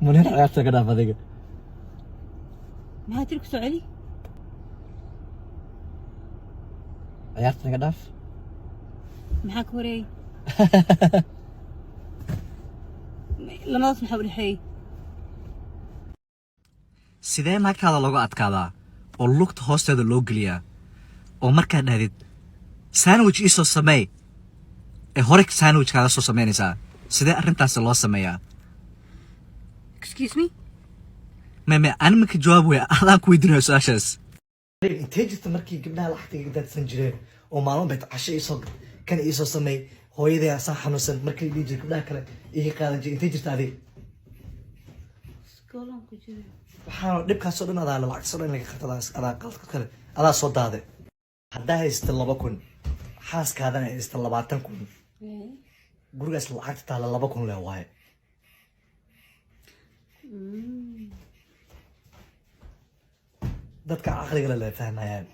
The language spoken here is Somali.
منير عيارتك أنا فاضيك ما هترك سؤالي عيارتك أنا معاك وري لما أسمح بالحي sidee naagtaada looga adkaadaa oo lugta hoosteeda loo geliyaa oo markaad dhahdid sandwich ii soo sameey ee hore sandwich kaaga soo samaynaysaa sidee arrintaasi loo sameeyaa excuse me meme ani marka jawaab weya adaan ku weydiinayo su-aashaas intee jirta markii gabdhaha lacagta daadsan jireen oo maalmo bay casho iisoo kan iisoo sameey hooyaday asaa xanuunsan markii dhihi jiray gabdhaha kale iga qaadan jiray intee jirta adiga iskoolanku jira waxaana dhibkaasoo dhan adaa lacagtasoo dhan laga qabtadaas adaa qaladka kale adaa soo daaday haddaa haysta 2,000 xaaskaadana haysta 20,000 gurigaas lacagta taala 2,000 le waaye dadka caqliga la fahmayaan